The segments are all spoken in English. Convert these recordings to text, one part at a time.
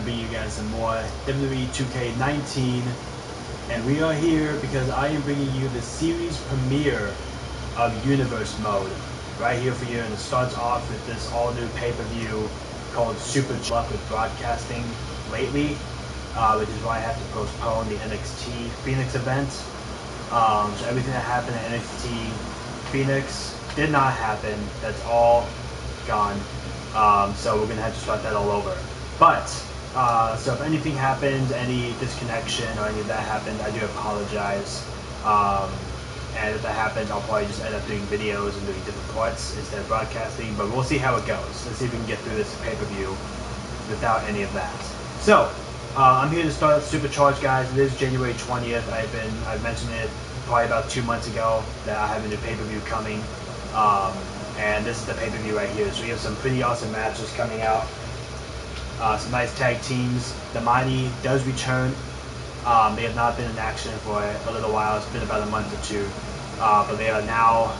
and bring you guys some more WWE 2K19. And we are here because I am bringing you the series premiere of Universe Mode right here for you. And it starts off with this all-new pay-per-view called Supercharge with broadcasting lately, which is why I have to postpone the NXT Phoenix event. So everything that happened at NXT Phoenix did not happen. That's all gone. So we're gonna have to start that all over. But so if anything happens, any disconnection or any of that happens, I do apologize. And if that happens, I'll probably just end up doing videos and doing different parts instead of broadcasting. But we'll see how it goes. Let's see if we can get through this pay-per-view without any of that. So I'm here to start Supercharge, guys. It is January 20th. I've mentioned it probably about 2 months ago that I have a new pay-per-view coming. And this is the pay-per-view right here. So we have some pretty awesome matches coming out. Some nice tag teams. The Mighty does return. They have not been in action for a little while. It's been about a month or two. But they are now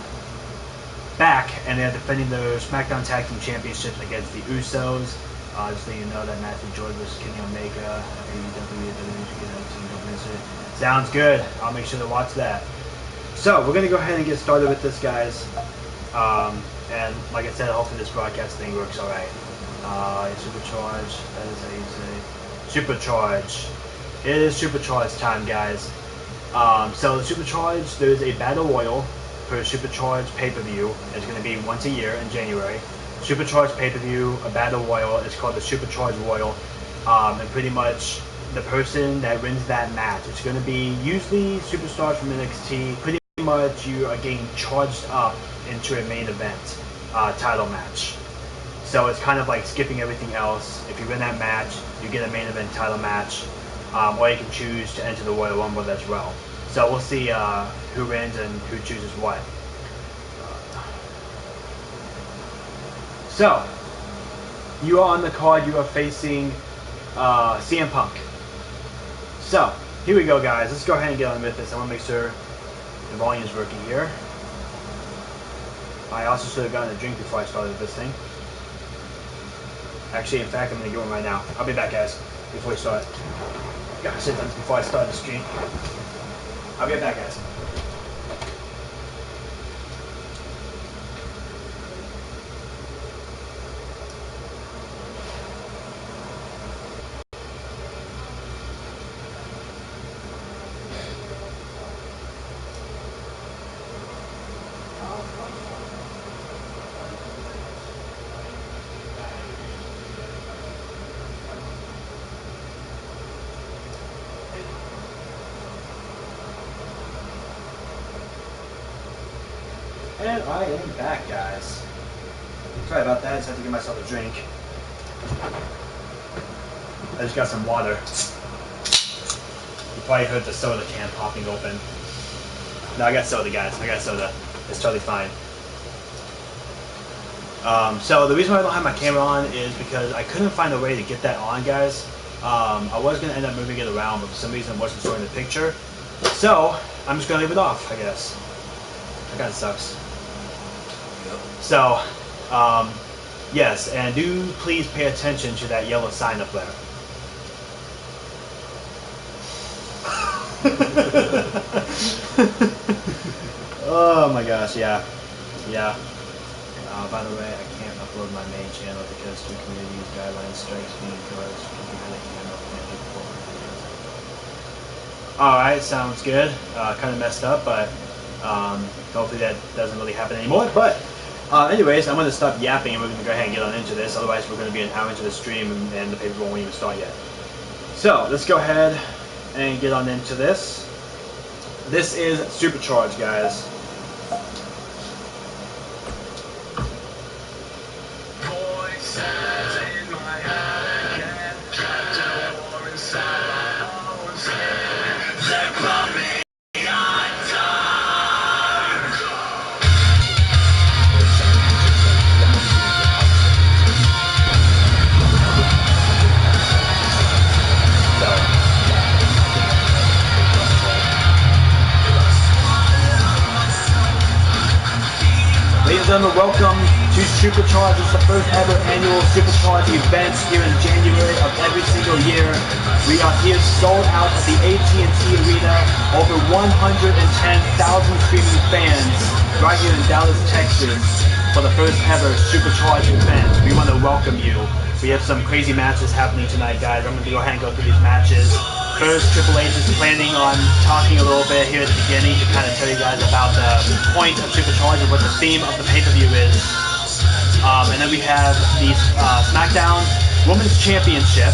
back, and they're defending their SmackDown Tag Team Championships against the Usos. Just so you know, that match with George versus Kenny Omega. Sounds good. I'll make sure to watch that. So we're going to go ahead and get started with this, guys. And like I said, hopefully this broadcast thing works alright. Supercharge, that is how you say Supercharge. It is Supercharge time, guys. So the Supercharge, there's a Battle Royal for Supercharge pay-per-view. It's going to be once a year in January. Supercharge pay-per-view, a Battle Royal. It's called the Supercharge Royal. And pretty much the person that wins that match, it's going to be usually superstars from NXT. Pretty much you are getting charged up into a main event title match. So it's kind of like skipping everything else. If you win that match, you get a main event title match. Or you can choose to enter the Royal Rumble as well. So we'll see who wins and who chooses what. So, you are on the card, you are facing CM Punk. So, here we go, guys. Let's go ahead and get on with this. I want to make sure the volume is working here. I also should have gotten a drink before I started this thing. Actually, in fact, I'm going to get one right now. I'll be back, guys, before we start. Gosh, sometimes before I start the stream. I'll be back, guys. And I am back, guys. Sorry about that, I just have to give myself a drink. I just got some water. You probably heard the soda can popping open. No, I got soda, guys. I got soda. It's totally fine. So the reason why I don't have my camera on is because I couldn't find a way to get that on, guys. I was going to end up moving it around, but for some reason it wasn't showing the picture. So I'm just going to leave it off, I guess. That kind of sucks. So, yes, and do please pay attention to that yellow sign up there. Oh my gosh, yeah. Yeah. By the way, I can't upload my main channel because the community's guidelines strikes me because Alright, sounds good. Kind of messed up, but hopefully that doesn't really happen anymore. But anyways, I'm going to stop yapping and we're going to go ahead and get on into this. Otherwise, we're going to be an hour into the stream and the paper won't even start yet. So, let's go ahead and get on into this. This is Supercharge, guys. Ladies and gentlemen, welcome to Supercharge. It's the first ever annual Supercharge event here in January of every single We are here sold out at the AT&T Arena. Over 110,000 screaming fans right here in Dallas, Texas for the first ever Supercharge event. We want to welcome you. We have some crazy matches happening tonight, guys. I'm going to go ahead and go through these matches. First, Triple H is planning on talking a little bit here at the beginning to kind of tell you guys about the point of Supercharge and what the theme of the pay-per-view is. And then we have the SmackDown Women's Championship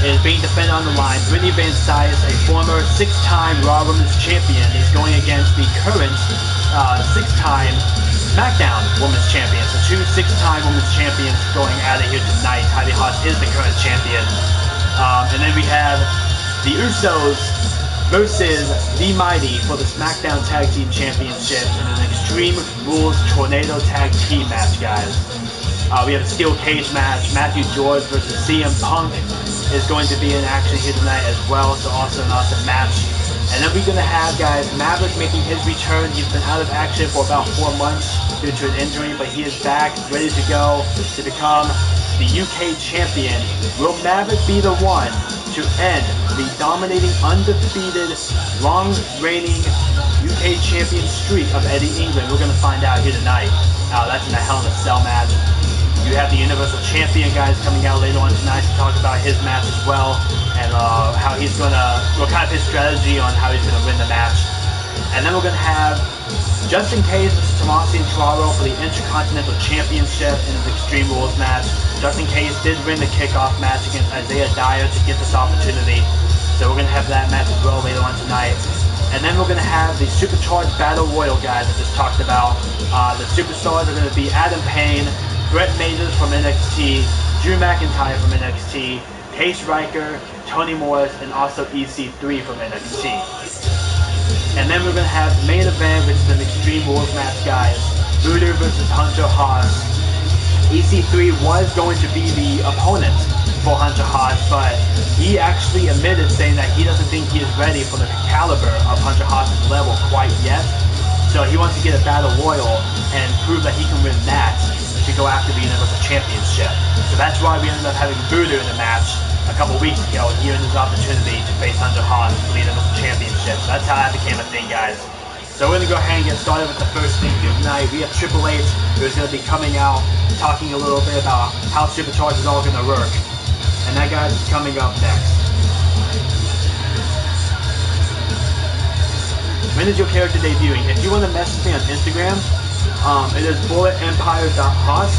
is being defended on the line. Brittany Van Sice, a former 6-time Raw Women's Champion, is going against the current 6-time SmackDown Women's Champion. So 2 6-time Women's Champions going at it here tonight. Heidi Haas is the current champion. And then we have the Usos versus The Mighty for the SmackDown Tag Team Championship in an Extreme Rules Tornado Tag Team match, guys. We have a steel cage match. Matthew George versus CM Punk is going to be in action here tonight as well, so also an awesome match. And then we're going to have, guys, Maverick making his return. He's been out of action for about 4 months due to an injury, but he is back, ready to go to become the UK champion. Will Maverick be the one to end the dominating, undefeated, long-reigning UK champion streak of Eddie England? We're going to find out here tonight. That's in a Hell in a Cell match. You have the Universal Champion, guys, coming out later on tonight to talk about his match as well, and how he's going to, kind of his strategy on how he's going to win the match. And then we're going to have Justin Case versus Tommaso Ciampa for the Intercontinental Championship in an Extreme Rules match. Justin Case did win the kickoff match against Isaiah Dyer to get this opportunity, so we're going to have that match as well later on tonight. And then we're going to have the Supercharged Battle Royal, guys, I just talked about. The Superstars are going to be Adam Payne, Brett Majors from NXT, Drew McIntyre from NXT, Case Riker, Tony Morris, and also EC3 from NXT. And then we're going to have the main event, which is an Extreme Rules match, guys. Buder versus Hunter Haas. EC3 was going to be the opponent for Hunter Haas, but he actually admitted saying that he doesn't think he is ready for the caliber of Hunter Haas's level quite yet. So he wants to get a battle royal and prove that he can win that to go after the Universal Championship. So that's why we ended up having Buder in the match a couple weeks ago, given his opportunity to face Hunter Haas for the Universal Championship. So that's how that became a thing, guys. So we're going to go ahead and get started with the first thing here tonight. We have Triple H, who's going to be coming out, talking a little bit about how Supercharge is all going to work. And that, guys, is coming up next. When is your character debuting? If you want to message me on Instagram, it is bulletempire.haas.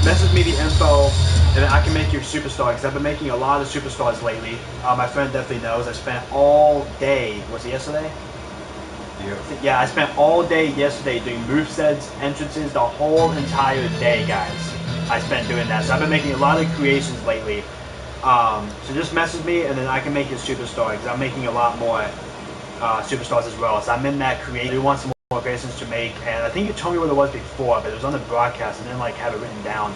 Message me the info, and I can make your superstar, because I've been making a lot of superstars lately. My friend definitely knows. I spent all day, was it yesterday? Yeah, I spent all day yesterday doing movesets, entrances, the whole entire day, guys. I spent doing that. So I've been making a lot of creations lately. So just message me, and then I can make your superstar, because I'm making a lot more superstars as well. So I'm in that creation. We want some more creations to make, and I think you told me what it was before, but it was on the broadcast. I didn't like have it written down.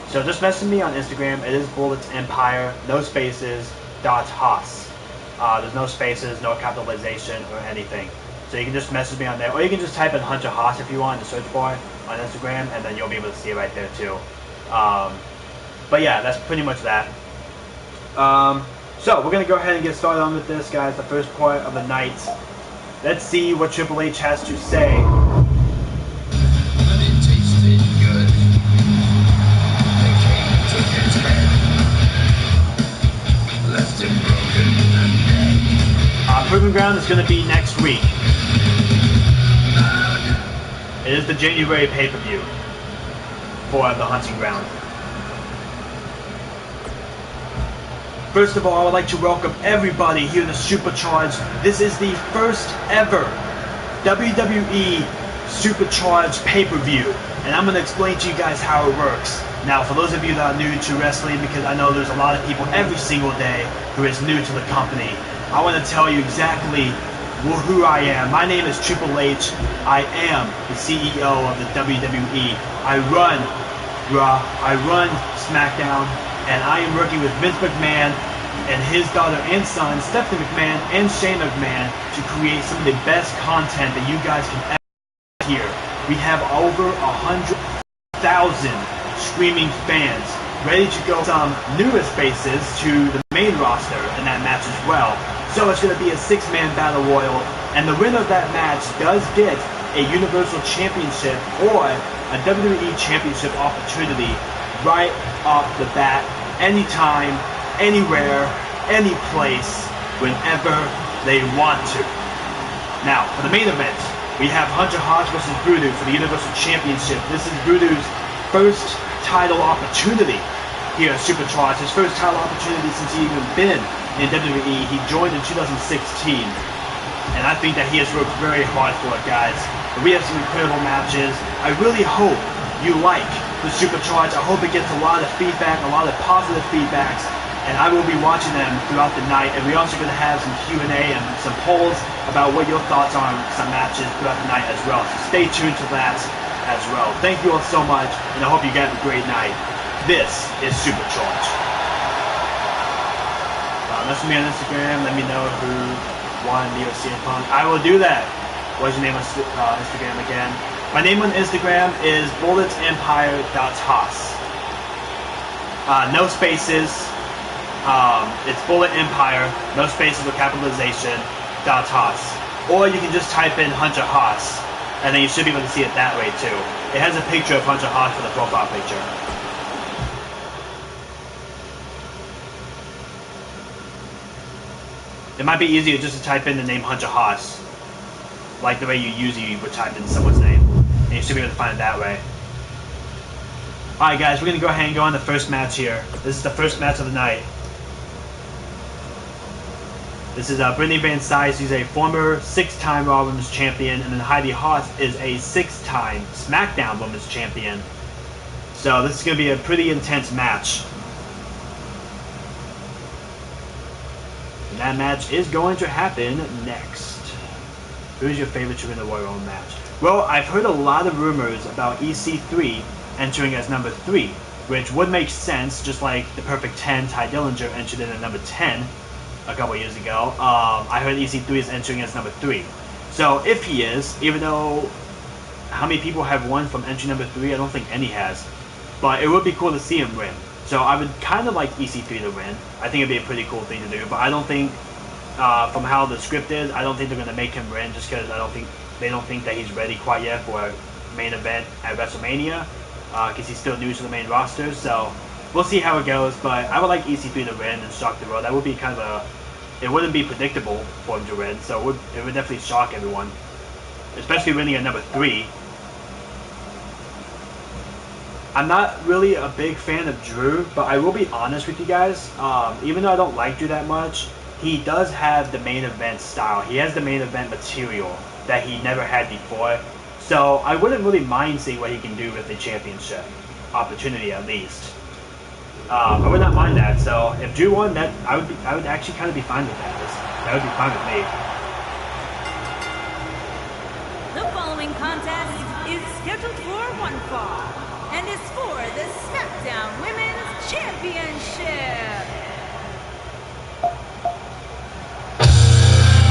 So just message me on Instagram. It is Bullets Empire, no spaces, .haas. There's no spaces, no capitalization or anything. So you can just message me on there, or you can just type in Hunter Haas if you want in the search bar on Instagram, and then you'll be able to see it right there too. But yeah, that's pretty much that. So we're gonna go ahead and get started on with this, guys. The first part of the night. Let's see what Triple H has to say. But it tasted good. The king took his head, left him broken and dead. Proving Ground is going to be next week. It is the January pay-per-view for the Hunting Ground. First of all, I would like to welcome everybody here to Supercharge. This is the first ever WWE Supercharge pay-per-view, and I'm going to explain to you guys how it works. Now, for those of you that are new to wrestling, because I know there's a lot of people every single day who is new to the company, I want to tell you exactly who I am. My name is Triple H. I am the CEO of the WWE. I run Raw, I run SmackDown, and I am working with Vince McMahon and his daughter and son, Stephanie McMahon and Shane McMahon, to create some of the best content that you guys can ever hear. We have over 100,000 screaming fans ready to go some newest faces to the main roster in that match as well. So it's going to be a 6-man battle royal, and the winner of that match does get a Universal Championship or a WWE Championship opportunity right off the bat, anytime, anywhere, any place, whenever they want to. Now, for the main event, we have Hunter Haas versus Voodoo for the Universal Championship. This is Voodoo's first title opportunity here at Supercharge. His first title opportunity since he even been in WWE. He joined in 2016. And I think that he has worked very hard for it, guys. But we have some incredible matches. I really hope you like the Supercharge. I hope it gets a lot of feedback, a lot of positive feedbacks. And I will be watching them throughout the night. And we're also going to have some Q&A and some polls about what your thoughts are on some matches throughout the night as well. So stay tuned to that as well. Thank you all so much, and I hope you have a great night. This is Supercharge. Message me on Instagram. Let me know who won the CM Punk. I will do that. What's your name on Instagram again? My name on Instagram is bulletsempire.toss. No spaces. It's Bullet Empire, no spaces or capitalization, .toss. Or you can just type in Hunter Haas, and then you should be able to see it that way too. It has a picture of Hunter Haas for the profile picture. It might be easier just to type in the name Hunter Haas, like the way you usually would type in someone's name, and you should be able to find it that way. Alright guys, we're going to go ahead and go on the first match here. This is the first match of the night. This is Brittany Van Syce. She's a former 6-time Raw Women's Champion, and then Heidi Haas is a 6-time SmackDown Women's Champion. So this is going to be a pretty intense match. And that match is going to happen next. Who's your favorite to win the Royal Rumble match? Well, I've heard a lot of rumors about EC3 entering as number 3, which would make sense, just like the Perfect 10, Ty Dillinger entered in at number 10 a couple years ago. I heard EC3 is entering as number 3. So if he is, even though how many people have won from entry number 3, I don't think any has. But it would be cool to see him win. So I would kind of like EC3 to win. I think it'd be a pretty cool thing to do. But I don't think, from how the script is, I don't think they're going to make him win just because they don't think that he's ready quite yet for a main event at WrestleMania. Because he's still new to the main roster. So we'll see how it goes. But I would like EC3 to win and shock the world. That would be kind of it wouldn't be predictable for him to win. So it would definitely shock everyone. Especially winning at number 3. I'm not really a big fan of Drew, but I will be honest with you guys. Even though I don't like Drew that much, he does have the main event style. He has the main event material that he never had before. So I wouldn't really mind seeing what he can do with the championship opportunity at least. I would not mind that. So if Drew won, that I would actually kind of be fine with that. That would be fine with me. The following contest is scheduled for one fall and is for the SmackDown Women's Championship.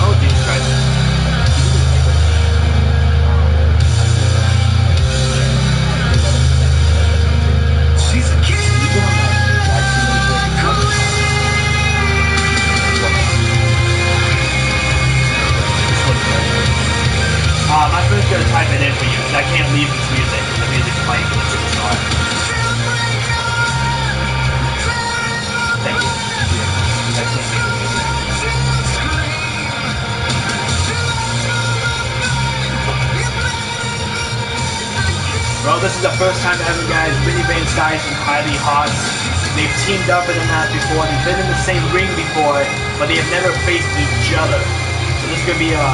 Oh, Jesus Christ. She's a kid. My friend's gonna type it in for you because I can't leave this music. The music's playing for the Superstar. Thank you. I can't leave the music. Well, this is the first time ever, guys. Brittany Van Syce and Heidi Haas. They've teamed up in a match before. They've been in the same ring before, but they have never faced each other. So this is gonna be a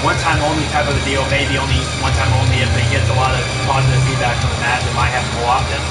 one-time only type of a deal, maybe only one-time only. If they get a lot of positive feedback from the match, it might happen more often.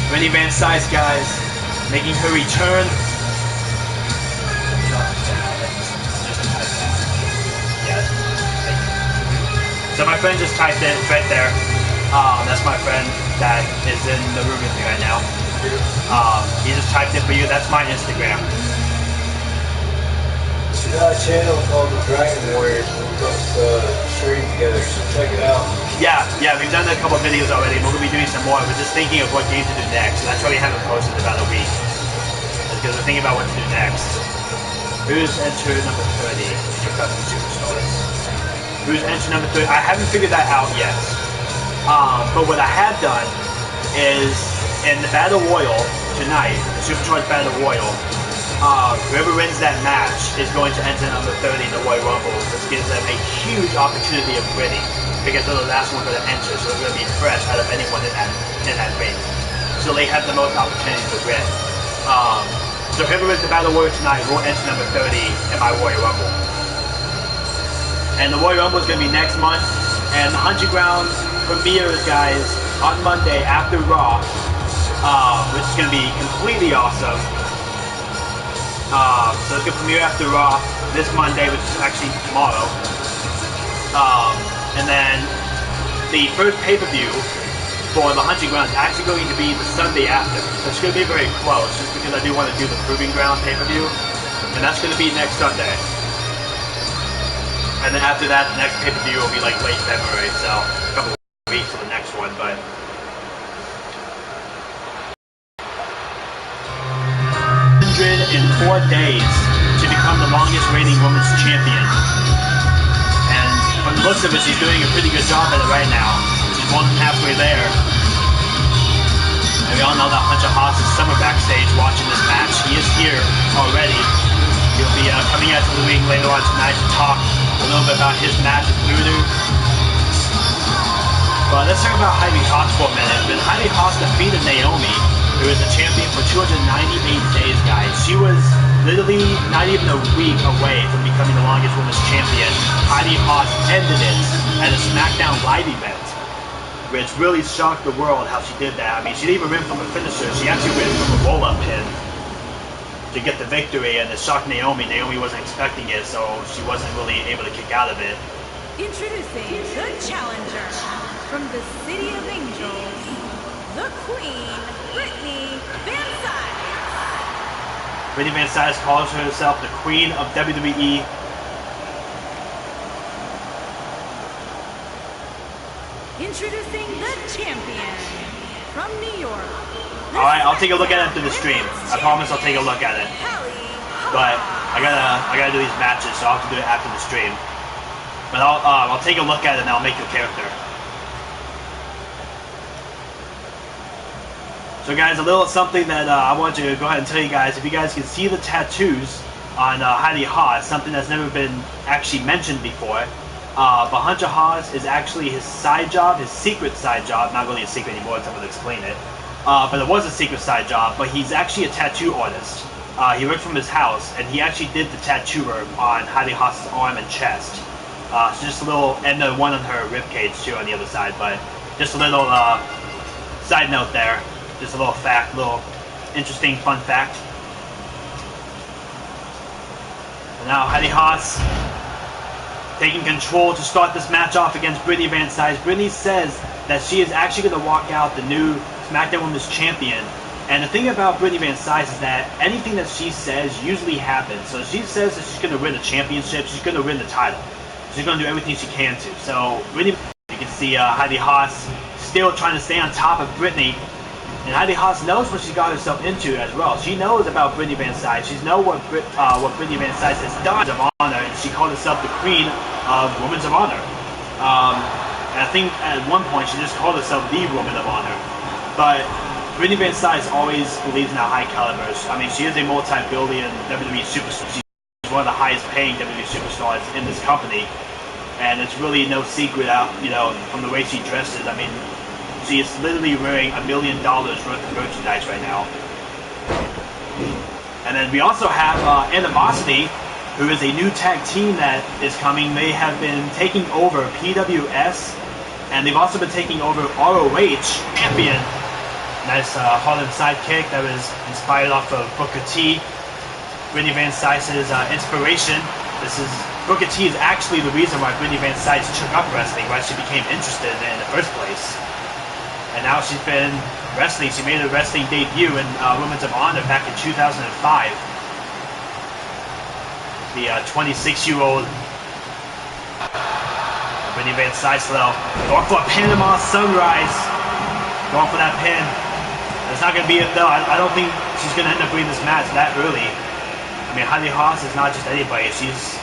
Brittany Van Syce, guys, making her return. So my friend just typed it right there. That's my friend that is in the room with me right now. He just typed it for you. That's my Instagram. She got a channel called the Dragon Warriors. We put stream together, so check it out. Yeah, we've done a couple videos already. We're gonna be doing some more. We're just thinking of what game to do next. That's why we haven't posted in about a week. Because we're thinking about what to do next. Who's entry number 30 in your custom superstars? Who's entry number 30? I haven't figured that out yet. But what I have done is in the Battle Royal tonight, the Supercharge Battle Royal, whoever wins that match is going to enter number 30 in the Royal Rumble. This gives them a huge opportunity of winning because they're the last one going to enter, so they're going to be fresh out of anyone in that ring. So they have the most opportunity to win. So whoever wins the Battle Royal tonight will enter number 30 in my Royal Rumble. And the Royal Rumble is going to be next month, and the Hunting Ground premieres, guys, on Monday after Raw, which is going to be completely awesome. So it's going to premiere after Raw this Monday, which is actually tomorrow. And then the first pay-per-view for the Hunting Ground is actually going to be the Sunday after. So it's going to be very close, just because I do want to do the Proving Ground pay-per-view. And that's going to be next Sunday. And then after that, the next pay-per-view will be like late February, so a couple of weeks to the next one, but... 104 days to become the longest reigning women's champion. And from the looks of it, she's doing a pretty good job at it right now. She's more than halfway there. And we all know that Hunter Haas is somewhere backstage watching this match. He is here already. He'll be coming out to the ring later on tonight to talk a little bit about his match with Voodoo. But let's talk about Heidi Haas for a minute. When Heidi Haas defeated Naomi, who is the champion for 298 days, guys. She was literally not even a week away from becoming the longest women's champion. Heidi Haas ended it at a SmackDown Live event, which really shocked the world how she did that. I mean, she didn't even win from a finisher. She actually went from a roll-up pin to get the victory, and it shocked Naomi. Naomi wasn't expecting it, so she wasn't really able to kick out of it. Introducing the challenger from the City of Angels, the Queen, Brittany Van Sides. Brittany Van Sides calls herself the Queen of WWE. Introducing the champion from New York. Alright, I'll take a look at it through the stream. I promise I'll take a look at it. But I gotta do these matches, so I'll have to do it after the stream. But I'll take a look at it and I'll make your character. So guys, a little something that I want to go ahead and tell you guys. If you guys can see the tattoos on Heidi Haas, something that's never been actually mentioned before. But Hunter Haas is actually his side job, his secret side job. Not really a secret anymore, someone will explain it. But it was a secret side job, but he's actually a tattoo artist. He worked from his house, and he actually did the tattoo work on Heidi Haas's arm and chest. So just a little, and the one on her ribcage too on the other side, but just a little side note there. Just a little fact, little interesting fun fact. And now Heidi Haas taking control to start this match off against Brittany Van Sides. Brittany says that she is actually going to walk out the new SmackDown Women's Champion. And the thing about Brittany Van Sides is that anything that she says usually happens. So she says that she's going to win the championship, she's going to win the title. She's going to do everything she can to. So Brittany, you can see Heidi Haas still trying to stay on top of Brittany. And Heidi Haas knows what she got herself into as well. She knows about Brittany Van Sides. She knows what Brittany Van Sides has done of honor, and she called herself the Queen of Women's of Honor. And I think at one point she just called herself the Woman of Honor. But Brittany Van Sides always believes in her high calibers. I mean, she is a multi-billion WWE superstar. She's one of the highest-paying WWE superstars in this company, and it's really no secret out, you know, from the way she dresses. I mean, she is literally wearing $1 million worth of merchandise right now. And then we also have Animosity, who is a new tag team that is coming. They have been taking over PWS, and they've also been taking over ROH Champion. Nice Harlem sidekick that was inspired off of Booker T. Brittany Van Sides' inspiration. This is Booker T is actually the reason why Brittany Van Sykes took up wrestling, why she became interested in it in the first place. And now she's been wrestling. She made a wrestling debut in Women's of Honor back in 2005. The 26-year-old Brittany Van Sykes, though, going for a Panama Sunrise. Going for that pin. It's not going to be it, though. I don't think she's going to end up winning this match that early. I mean, Heidi Haas is not just anybody. She's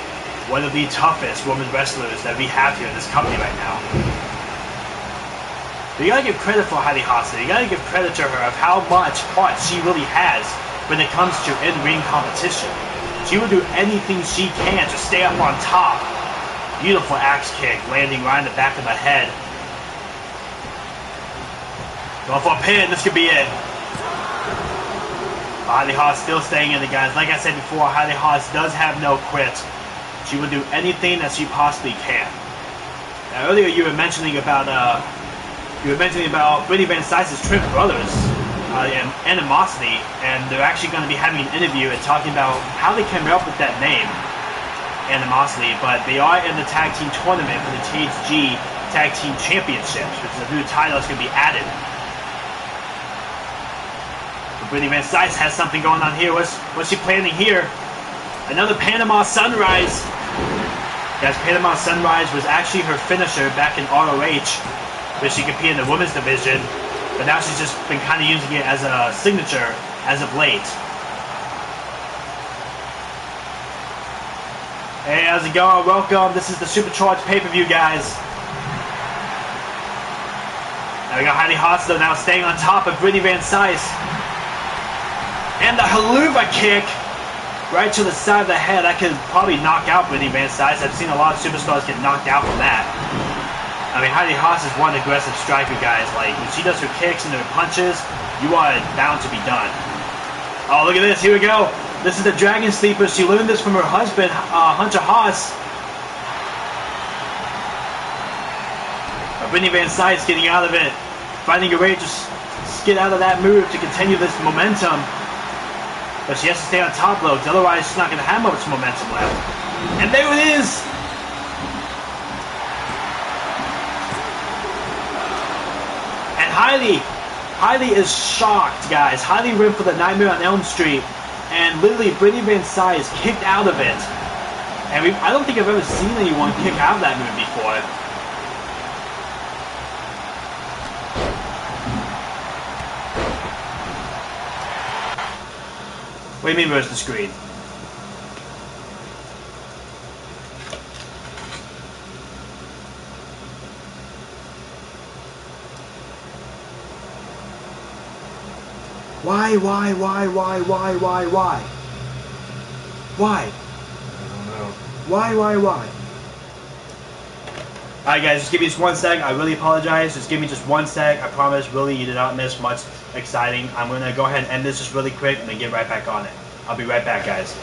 one of the toughest women wrestlers that we have here in this company right now. But you gotta give credit for Heidi Haas. You gotta give credit to her of how much heart she really has when it comes to in-ring competition. She will do anything she can to stay up on top. Beautiful axe kick landing right in the back of the head. Going for a pin. This could be it. Heidi Haas still staying in it, guys. Like I said before, Heidi Haas does have no quit. She will do anything that she possibly can. Now, earlier you were mentioning about Brittany Van Sykes' twin brothers and Animosity, and they're actually going to be having an interview and talking about how they came up with that name, Animosity. But they are in the tag team tournament for the THG Tag Team Championships, which is a new title that's going to be added. But Brittany Van Sykes has something going on here. What's she planning here? Another Panama Sunrise. Guys, Panama Sunrise was actually her finisher back in ROH, where she competed in the women's division, but now she's just been kind of using it as a signature as of late. Hey, how's it going? Welcome. This is the Supercharge pay-per-view, guys. Now we got Heidi Haas, though, now staying on top of Brittany Van Sykes. And the haluva kick right to the side of the head. That could probably knock out Brittany Van Sykes. I've seen a lot of superstars get knocked out from that. I mean, Heidi Haas is one aggressive striker, guys. Like, when she does her kicks and her punches, you are bound to be done. Oh, look at this. Here we go. This is the Dragon Sleeper. She learned this from her husband, Hunter Haas. Brittany Van Sykes getting out of it. Finding a way to just get out of that move to continue this momentum. But she has to stay on top, though, otherwise she's not going to have much momentum left. And there it is! And Heidi is shocked, guys. Heidi went for the Nightmare on Elm Street, and literally Brittany Van Sykes kicked out of it. And I don't think I've ever seen anyone kick out of that move before. What do you mean, where's the screen? Why? Why? I don't know. Why? Alright, guys, just give me just 1 sec. I really apologize. Just give me just 1 sec. I promise, really, you did not miss much exciting. I'm going to go ahead and end this just really quick and then get right back on it. I'll be right back, guys.